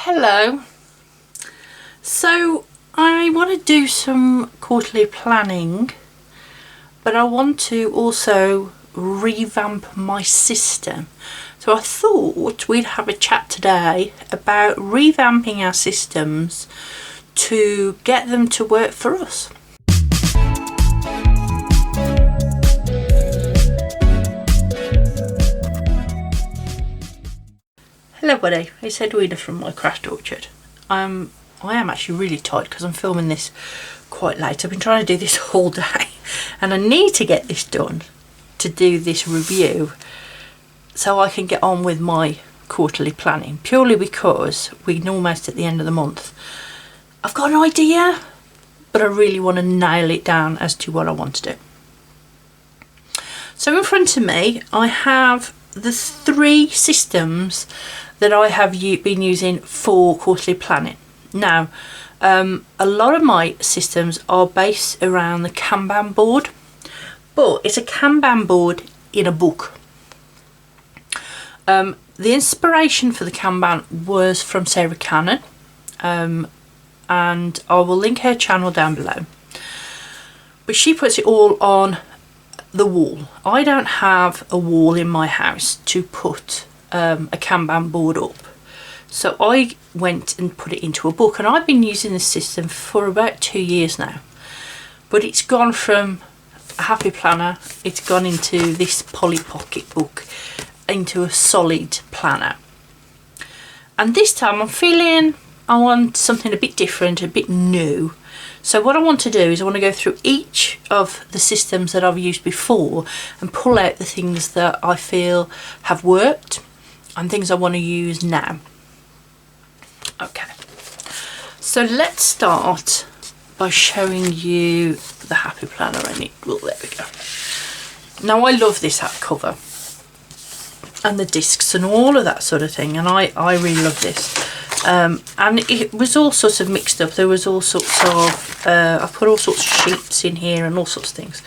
Hello. So I want to do some quarterly planning, but I want to also revamp my system. So I thought we'd have a chat today about revamping our systems to get them to work for us. Hello buddy, it's Edwina from my craft orchard. I am actually really tired because I'm filming this quite late. I've been trying to do this all day and I need to get this done to do this review so I can get on with my quarterly planning, purely because we're almost at the end of the month. I've got an idea, but I really want to nail it down as to what I want to do. So in front of me I have the 3 systems that I have been using for quarterly planning. Now, a lot of my systems are based around the Kanban board, but it's a Kanban board in a book. The inspiration for the Kanban was from Sarah Cannon, and I will link her channel down below. But she puts it all on the wall. I don't have a wall in my house to put a Kanban board up, so I went and put it into a book, and I've been using this system for about 2 years now, but it's gone from a happy planner, it's gone into this Polly Pocket book, into a solid planner. And this time I'm feeling I want something a bit different, a bit new. So what I want to do is I want to go through each of the systems that I've used before and pull out the things that I feel have worked and things I want to use now. Okay, so let's start by showing you the Happy Planner. Well, there we go. Now I love this cover and the discs and all of that sort of thing, and I really love this. And it was all sorts of mixed up. There was all sorts of I put all sorts of sheets in here and all sorts of things,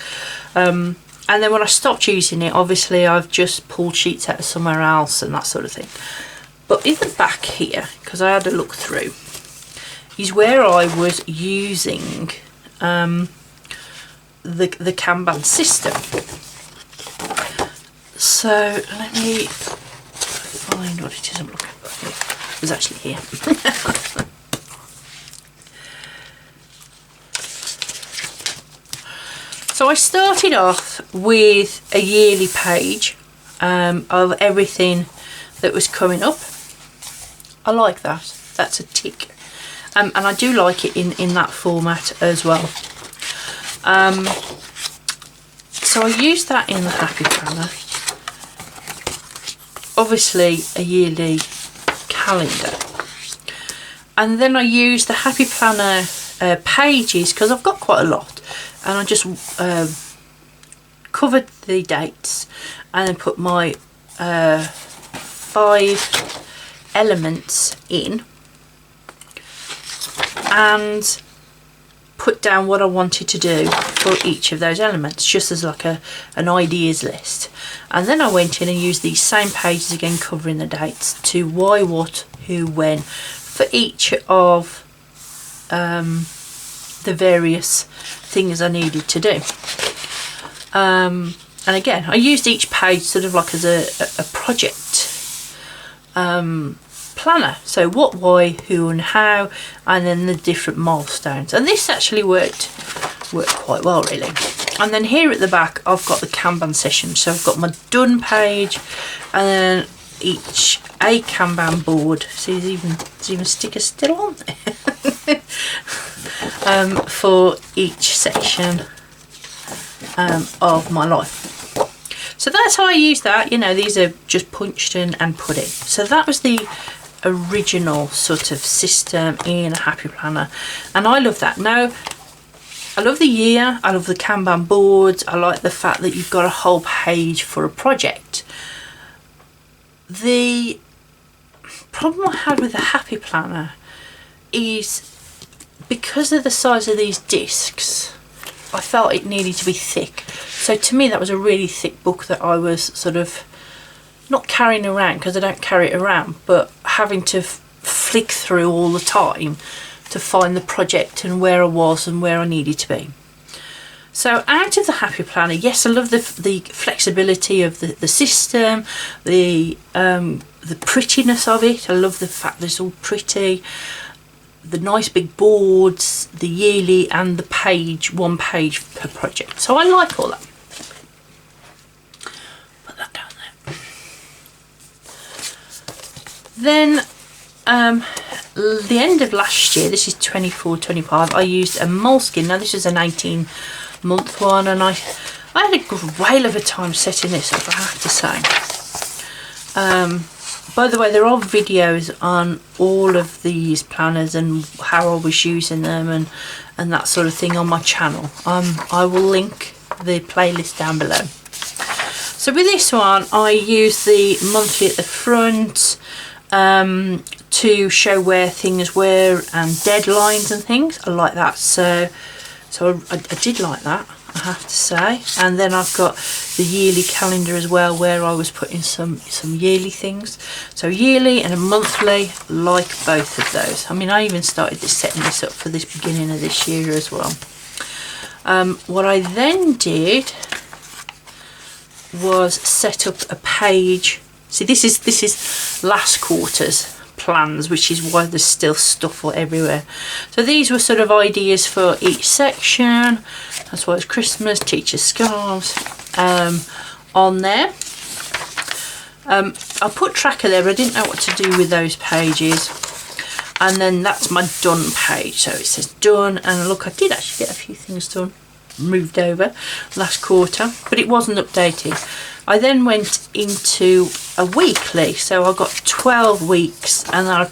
and then when I stopped using it, obviously I've just pulled sheets out of somewhere else and that sort of thing. But in the back here, because I had a look through, is where I was using the Kanban system. So let me find what it is I'm looking for. It was actually here. So I started off with a yearly page of everything that was coming up. I like that. That's a tick. And I do like it in that format as well. So I used that in the Happy Planner. Obviously a yearly calendar. And then I used the Happy Planner pages, because I've got quite a lot, and I just covered the dates and then put my 5 elements in and put down what I wanted to do for each of those elements, just as like an ideas list. And then I went in and used these same pages again, covering the dates to why, what, who, when, for each of the various things I needed to do. And again, I used each page sort of like as a project planner. So what, why, who and how, and then the different milestones. And this actually worked quite well, really. And then here at the back I've got the Kanban session. So I've got my done page, and then each a Kanban board. See, there's even stickers still on there. For each section of my life. So that's how I use that. You know, these are just punched in and put in. So that was the original sort of system in a Happy Planner, and I love that. Now I love the year, I love the Kanban boards, I like the fact that you've got a whole page for a project. The problem I had with the Happy Planner is because of the size of these discs, I felt it needed to be thick. So to me that was a really thick book that I was sort of not carrying around, because I don't carry it around, but having to flick through all the time to find the project and where I was and where I needed to be. So out of the Happy Planner, yes, I love the flexibility of the system, the prettiness of it. I love the fact that it's all pretty, the nice big boards, the yearly and the page, 1 page per project. So I like all that. Put that down there. Then the end of last year, this is 24-25, I used a moleskin. Now this is an 18-month one, and I had a good whale of a time setting this up, I have to say. By the way, there are videos on all of these planners and how I was using them and that sort of thing on my channel. I will link the playlist down below. So with this one, I use the monthly at the front to show where things were and deadlines and things. I like that, so I did like that, I have to say. And then I've got the yearly calendar as well, where I was putting some yearly things. So yearly and a monthly, like both of those. I mean, I even started setting this up for this beginning of this year as well. What I then did was set up a page. See, this is last quarter's plans, which is why there's still stuff everywhere. So these were sort of ideas for each section. That's why it's Christmas, teacher scarves on there. I put tracker there, but I didn't know what to do with those pages. And then that's my done page. So it says done, and look, I did actually get a few things done, moved over last quarter, but it wasn't updated. I then went into a weekly, so I got 12 weeks, and then I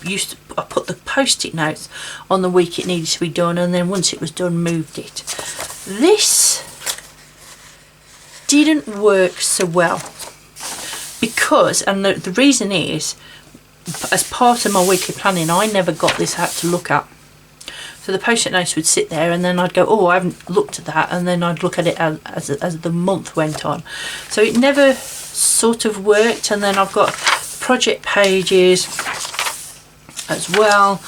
put the post-it notes on the week it needed to be done, and then once it was done, moved it. This didn't work so well because, and the reason is, as part of my weekly planning, I never got this out to look at. So the post-it notes would sit there, and then I'd go, oh, I haven't looked at that, and then I'd look at it as the month went on. So it never sort of worked. And then I've got project pages as well,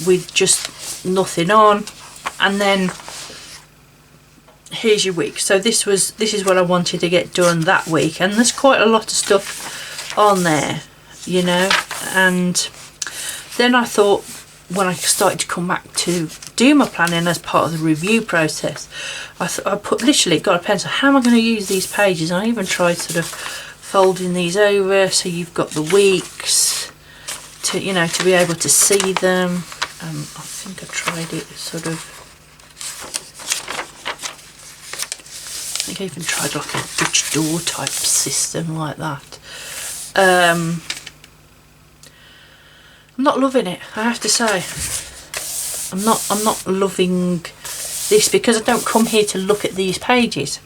with just nothing on. And then here's your week. So this is what I wanted to get done that week, and there's quite a lot of stuff on there, you know. And then I thought, when I started to come back to do my planning as part of the review process, I put literally got a pencil, how am I going to use these pages? And I even tried sort of folding these over so you've got the weeks to, you know, to be able to see them. I think I tried it sort of, I think I even tried like a Dutch door type system like that. I'm not loving it, I have to say. I'm not loving this, because I don't come here to look at these pages.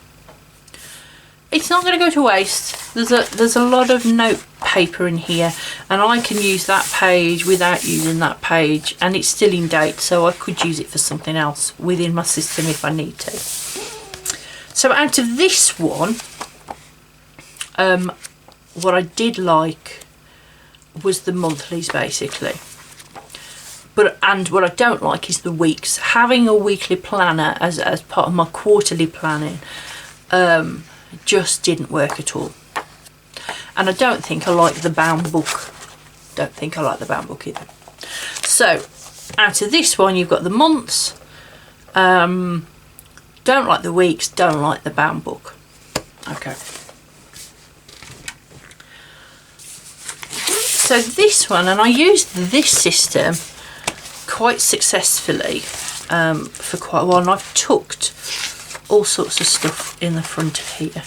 It's not going to go to waste. There's a lot of note paper in here, and I can use that page without using that page, and it's still in date, so I could use it for something else within my system if I need to. So out of this one, what I did like was the monthlies, basically. And what I don't like is the weeks. Having a weekly planner as part of my quarterly planning just didn't work at all. And I don't think I like the bound book. Don't think I like the bound book either. So out of this one, you've got the months. Don't like the weeks, don't like the bound book. Okay. So this one, and I used this system quite successfully for quite a while, and I've tucked all sorts of stuff in the front of here,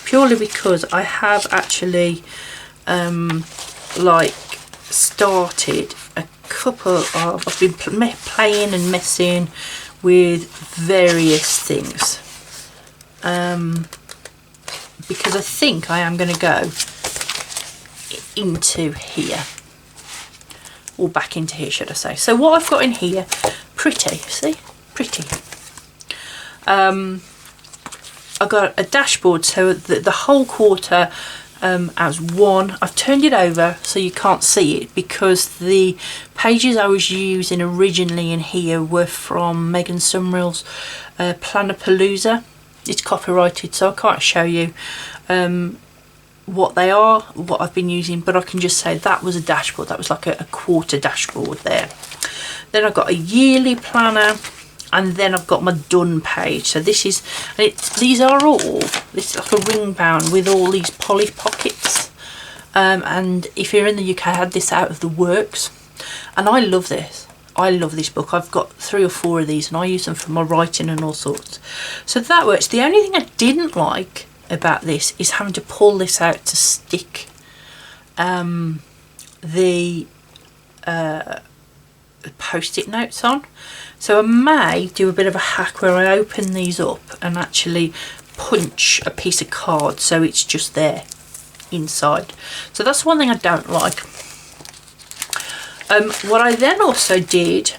purely because I have actually like started a couple of, I've been playing and messing with various things, because I think I am going to go into here, or back into here, should I say. So what I've got in here, pretty, see, pretty. I've got a dashboard, so the whole quarter as one. I've turned it over so you can't see it because the pages I was using originally in here were from Megan Summerill's Planapalooza. It's copyrighted, so I can't show you what they are, what I've been using, but I can just say that was a dashboard. That was like a quarter dashboard there. Then I've got a yearly planner, and then I've got my done page. So this is, these are all, this is like a ring bound with all these poly pockets. And if you're in the UK, I had this out of the works, and I love this. I love this book. I've got 3 or 4 of these, and I use them for my writing and all sorts. So that works. The only thing I didn't like about this is having to pull this out to stick the post-it notes on. So I may do a bit of a hack where I open these up and actually punch a piece of card so it's just there inside. So that's one thing I don't like. What I then also did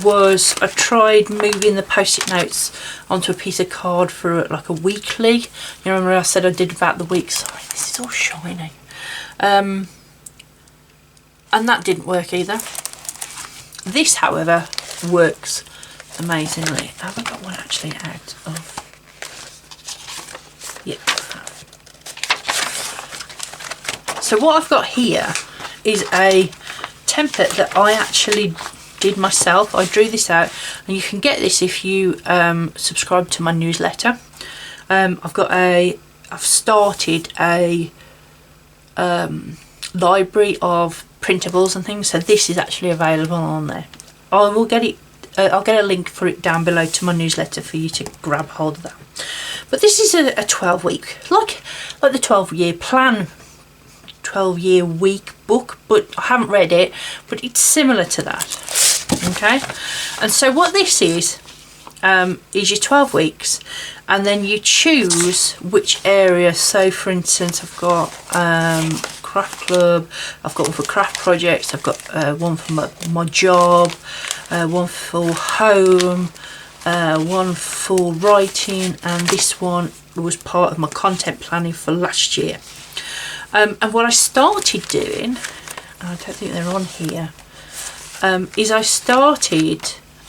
was I tried moving the post-it notes onto a piece of card for like a weekly. You remember I said I did about the week. Sorry, this is all shiny. And that didn't work either. This, however, works amazingly. I haven't got one actually out of... Yeah. So what I've got here is a template that I actually did myself. I drew this out, and you can get this if you subscribe to my newsletter. I've started a library of printables and things, so this is actually available on there. I will get it. I'll get a link for it down below to my newsletter for you to grab hold of that. But this is a 12-week, like the 12-year plan, 12-year week book, but I haven't read it, but it's similar to that. Okay, and so what this is your 12 weeks, and then you choose which area. So for instance, I've got craft club, I've got one for craft projects, I've got one for my job, one for home, one for writing, and this one was part of my content planning for last year. And what I started doing, I don't think they're on here, is I started,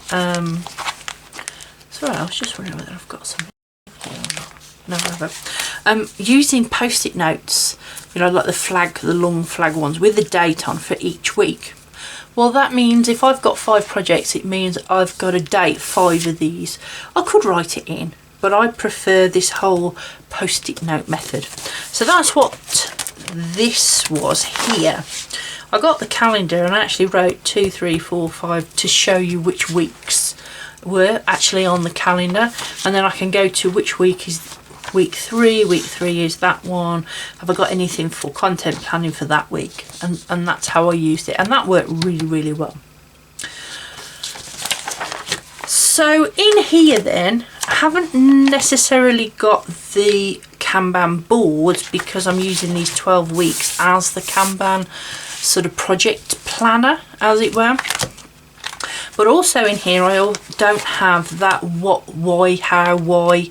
sorry, I was just wondering whether I've got something here or not. No, I haven't. Using post-it notes, you know, like the long flag ones with the date on for each week. Well, that means if I've got 5 projects, it means I've got to date 5 of these. I could write it in, but I prefer this whole post-it note method. So that's what this was here. I got the calendar and I actually wrote 2, 3, 4, 5 to show you which weeks were actually on the calendar, and then I can go to which week is week 3. Week 3 is that one. Have I got anything for content planning for that week? And that's how I used it, and that worked really, really well. So in here then, I haven't necessarily got the Kanban boards because I'm using these 12 weeks as the Kanban sort of project planner, as it were. But also in here I don't have that what, why, how, why,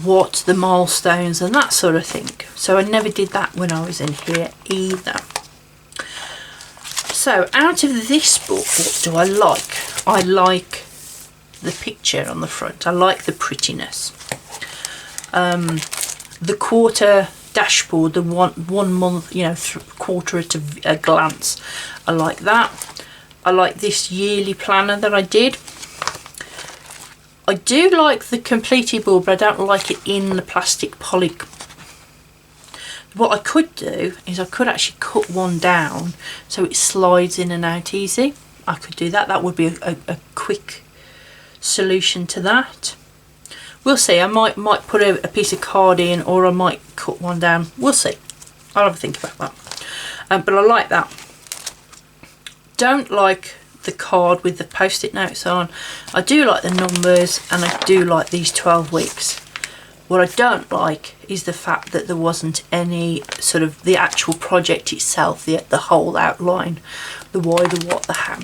what, the milestones and that sort of thing. So I never did that when I was in here either. So out of this book, what do I like? I like the picture on the front. I like the prettiness. The quarter dashboard, the one month, you know, quarter at a glance. I like that. I like this yearly planner that I did. I do like the completed board, but I don't like it in the plastic poly. What I could do is I could actually cut one down so it slides in and out easy. I could do that. That would be a quick solution to that. We'll see. I might put a piece of card in, or I might cut one down. We'll see. I'll have a think about that. But I like that. Don't like the card with the post-it notes on. I do like the numbers, and I do like these 12 weeks. What I don't like is the fact that there wasn't any sort of the actual project itself, the whole outline, the why, the what, the how.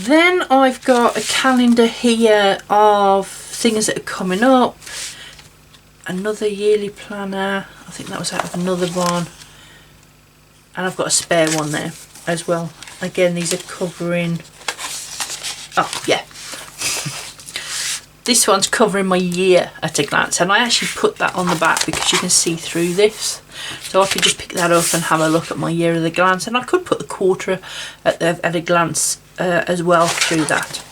Then I've got a calendar here of things that are coming up. Another yearly planner, I think that was out of another one, and I've got a spare one there as well. Again, these are covering, oh yeah, this one's covering my year at a glance, and I actually put that on the back because you can see through this, so I could just pick that up and have a look at my year at a glance, and I could put the quarter at a glance as well through that.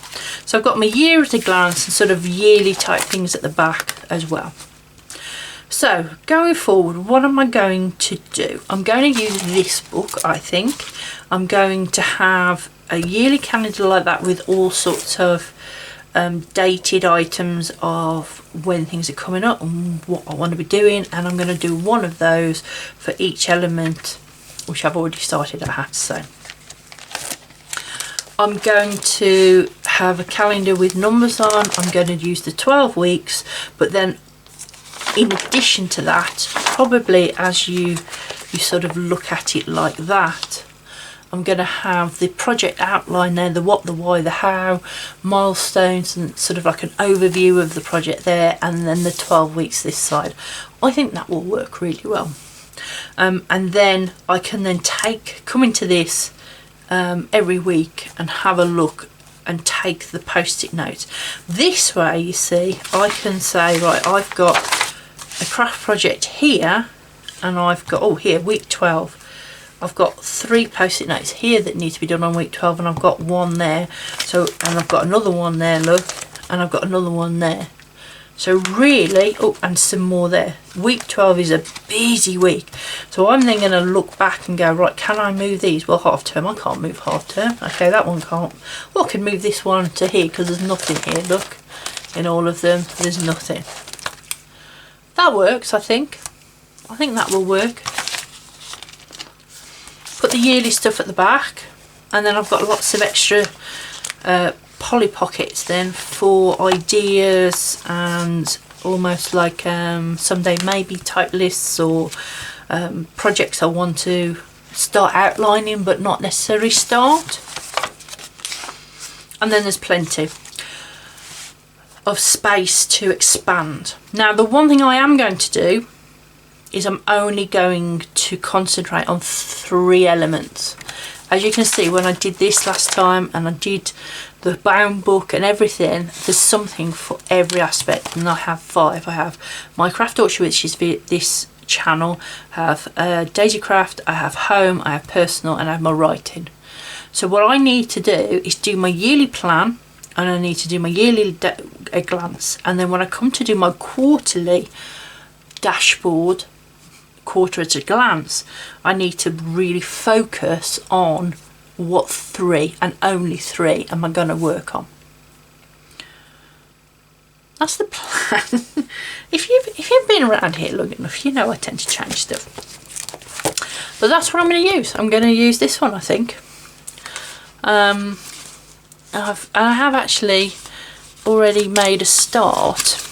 So I've got my year at a glance and sort of yearly type things at the back as well. So going forward, what am I going to do? I'm going to use this book, I think. I'm going to have a yearly calendar like that with all sorts of dated items of when things are coming up and what I want to be doing, and I'm going to do one of those for each element, which I've already started, I have to say. I'm going to have a calendar with numbers on. I'm going to use the 12 weeks, but then in addition to that, probably as you sort of look at it like that, I'm going to have the project outline there, the what, the why, the how, milestones, and sort of like an overview of the project there, and then the 12 weeks this side. I think that will work really well. And then I can then come into this every week and have a look and take the post-it notes. This way, you see, I can say, right, I've got a craft project here, and I've got, oh, here, week 12. I've got 3 post-it notes here that need to be done on week 12, and I've got one there. So, and I've got another one there, look, and I've got another one there. So really, oh, and some more there. Week 12 is a busy week. So I'm then going to look back and go, right, can I move these? Well, half term, I can't move half term. Okay, that one can't. Well, I can move this one to here because there's nothing here, look. In all of them, there's nothing. That works, I think. I think that will work. Put the yearly stuff at the back, and then I've got lots of extra poly pockets then for ideas and almost like someday maybe type lists or projects I want to start outlining but not necessarily start. And then there's plenty of space to expand. Now, the one thing I am going to do is I'm only going to concentrate on 3 elements. As you can see, when I did this last time and I did the bound book and everything, there's something for every aspect, and I have 5. I have my craft orchard, which is this channel, I have Daisy Craft, I have home, I have personal, and I have my writing. So what I need to do is do my yearly plan, and I need to do my yearly a glance, and then when I come to do my quarterly dashboard, quarter at a glance, I need to really focus on what 3 and only 3 am I going to work on. That's the plan. If you've been around here long enough, you know I tend to change stuff. But that's what I'm going to use. I'm going to use this one, I think. I have actually already made a start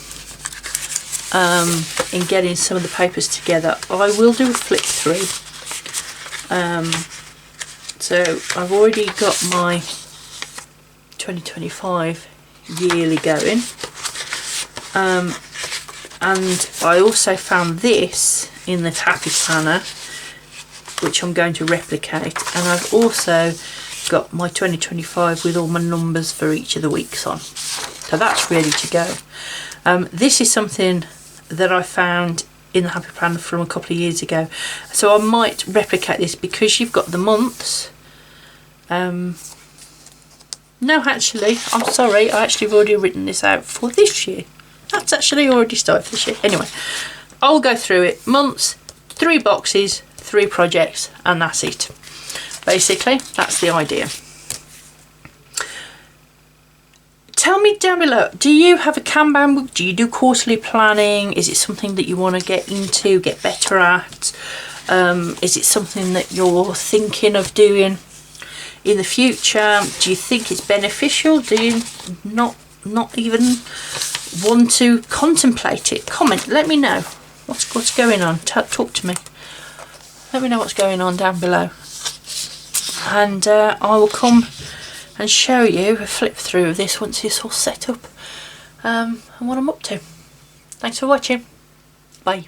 in getting some of the papers together. I will do a flip through. So I've already got my 2025 yearly going. And I also found this in the Happy Planner, which I'm going to replicate. And I've also got my 2025 with all my numbers for each of the weeks on. So that's ready to go. This is something that I found in the Happy Planner from a couple of years ago, so I might replicate this because you've got the months. No, actually, I'm sorry, I actually have already written this out for this year. That's actually already started for this year. Anyway, I'll go through it. Months, 3 boxes, 3 projects, and that's it. Basically, that's the idea. Tell me down below, do you have a Kanban book? Do you do quarterly planning? Is it something that you want to get into, get better at? Is it something that you're thinking of doing in the future? Do you think it's beneficial? Do you not even want to contemplate it? Comment, let me know. What's going on? Talk to me. Let me know what's going on down below. And I will come and show you a flip through of this once it's all set up. and what I'm up to. Thanks for watching. Bye.